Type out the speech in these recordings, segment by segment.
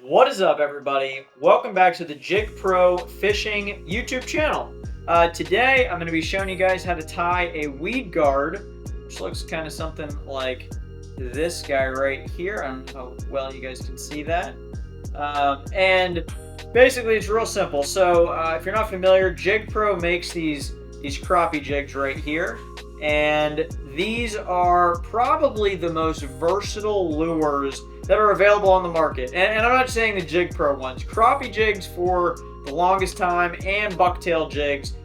What is up, everybody? Welcome back to the Jig Pro Fishing YouTube channel. Today, I'm going to be showing you guys how to tie a weed guard, which looks kind of something like this guy right here. I don't know how well you guys can see that. And basically, it's real simple. So, if you're not familiar, Jig Pro makes these crappie jigs right here. And these are probably the most versatile lures that are available on the market. And I'm not saying the Jig Pro ones. Crappie jigs for the longest time and bucktail jigs.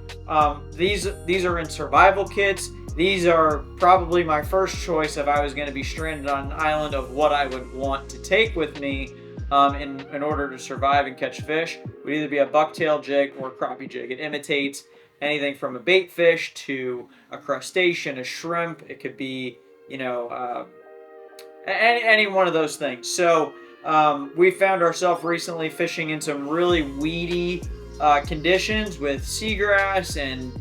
These are in survival kits. These are probably my first choice if I was going to be stranded on an island of what I would want to take with me in order to survive and catch fish. It would either be a bucktail jig or a crappie jig. It imitates anything from a bait fish to a crustacean, a shrimp. It could be, any one of those things. So we found ourselves recently fishing in some really weedy conditions with seagrass and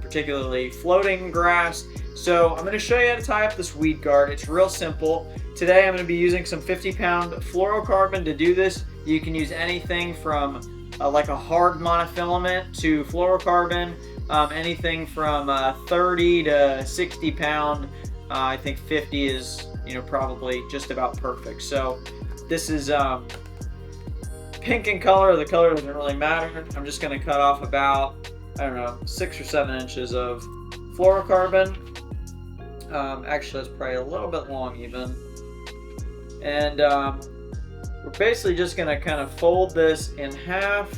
particularly floating grass. So I'm going to show you how to tie up this weed guard. It's real simple. Today I'm going to be using some 50-pound fluorocarbon to do this. You can use anything from like a hard monofilament to fluorocarbon, anything from 30 to 60 pound. I think 50 is probably just about perfect. So this is pink in color. The color doesn't really matter. I'm just going to cut off about, 6 or 7 inches of fluorocarbon. Actually, that's probably a little bit long even. And we're basically just going to kind of fold this in half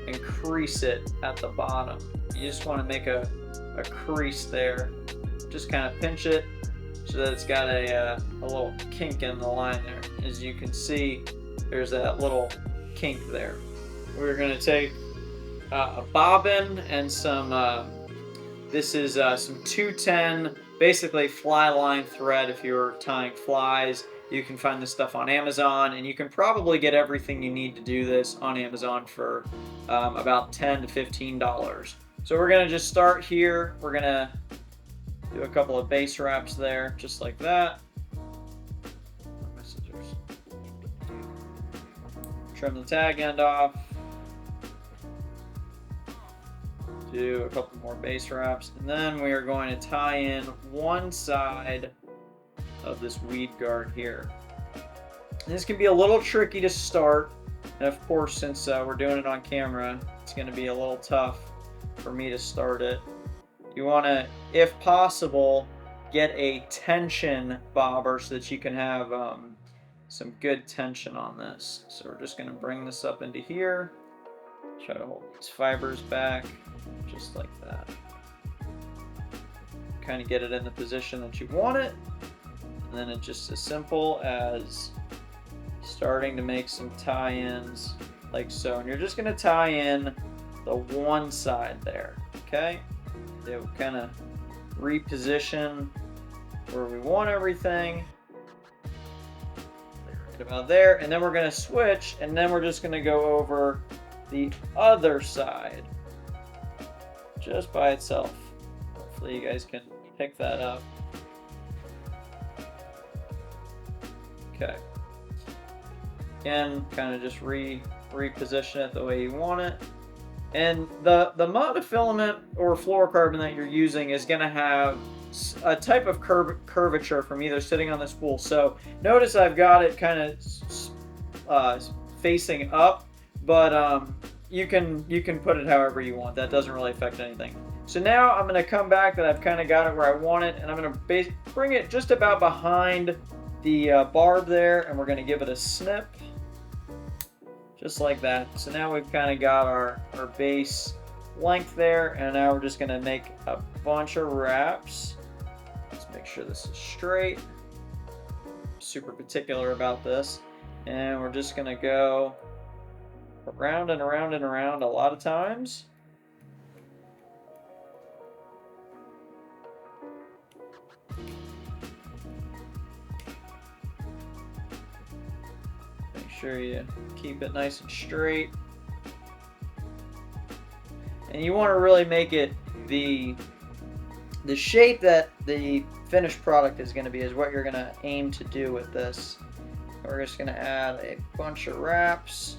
and crease it at the bottom. You just want to make a crease there. Just kind of pinch it so that it's got a little kink in the line there. As you can see, there's that little kink there. We're going to take a bobbin and some, this is some 210, basically fly line thread if you're tying flies. You can find this stuff on Amazon, and you can probably get everything you need to do this on Amazon for about $10 to $15. So we're going to just start here. We're going to do a couple of base wraps there, just like that. Trim the tag end off. Do a couple more base wraps, and then we are going to tie in one side of this weed guard here. And this can be a little tricky to start, and of course, since we're doing it on camera, it's going to be a little tough for me to start it. You want to, if possible, get a tension bobber so that you can have some good tension on this. So we're just going to bring this up into here, try to hold these fibers back just like that. Kind of get it in the position that you want it. And then it's just as simple as starting to make some tie-ins like so. And you're just going to tie in the one side there, okay? It will kind of reposition where we want everything. Right about there. And then we're going to switch, and then we're just going to go over the other side just by itself. Hopefully you guys can pick that up. Okay. Again, kind of just reposition it the way you want it. And the monofilament or fluorocarbon that you're using is going to have a type of curvature from either sitting on the spool. So notice I've got it kind of facing up, but you can put it however you want. That doesn't really affect anything. So now I'm going to come back that I've kind of got it where I want it, and I'm going to bring it just about behind the barb there, and we're going to give it a snip just like that. So now we've kind of got our base length there, and now we're just going to make a bunch of wraps. Let's make sure this is straight. Super particular about this, and we're just going to go around and around and around a lot of times. Sure you keep it nice and straight, and you want to really make it the shape that the finished product is going to be is what you're going to aim to do with this. we're just gonna add a bunch of wraps.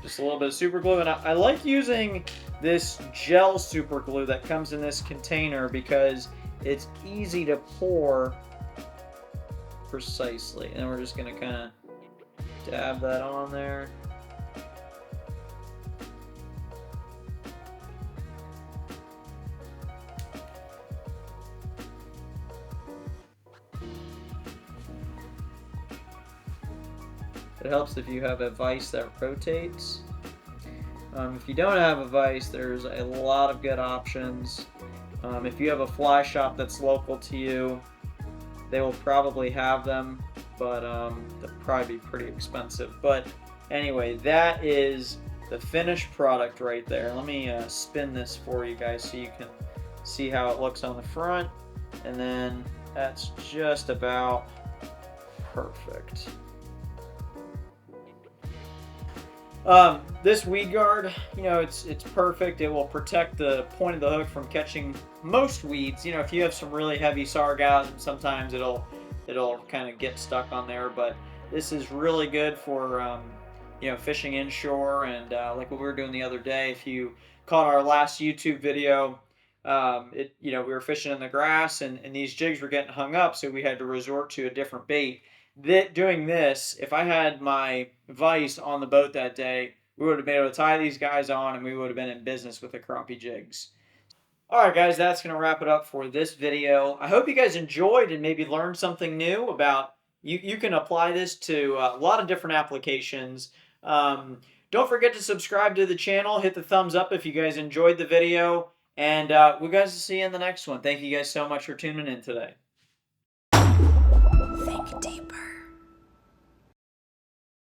Just a little bit of super glue, and I like using this gel super glue that comes in this container because it's easy to pour precisely. And we're just gonna kind of dab that on there. It helps if you have a vise that rotates. If you don't have a vise, there's a lot of good options. If you have a fly shop that's local to you, they will probably have them, but they'll probably be pretty expensive. But anyway, that is the finished product right there. Let me spin this for you guys so you can see how it looks on the front. And then that's just about perfect. This weed guard, you know, it's perfect. It will protect the point of the hook from catching most weeds. You know, if you have some really heavy sargassum, sometimes it'll kind of get stuck on there. But this is really good for you know, fishing inshore, and like what we were doing the other day. If you caught our last YouTube video, you know, we were fishing in the grass, and these jigs were getting hung up, so we had to resort to a different bait. Doing this, if I had my vise on the boat that day, we would have been able to tie these guys on, and we would have been in business with the crappie jigs. All right, guys, that's going to wrap it up for this video. I hope you guys enjoyed and maybe learned something new about you can apply this to a lot of different applications. Don't forget to subscribe to the channel. Hit the thumbs up if you guys enjoyed the video. And we guys will see you in the next one. Thank you guys so much for tuning in today. Think deep.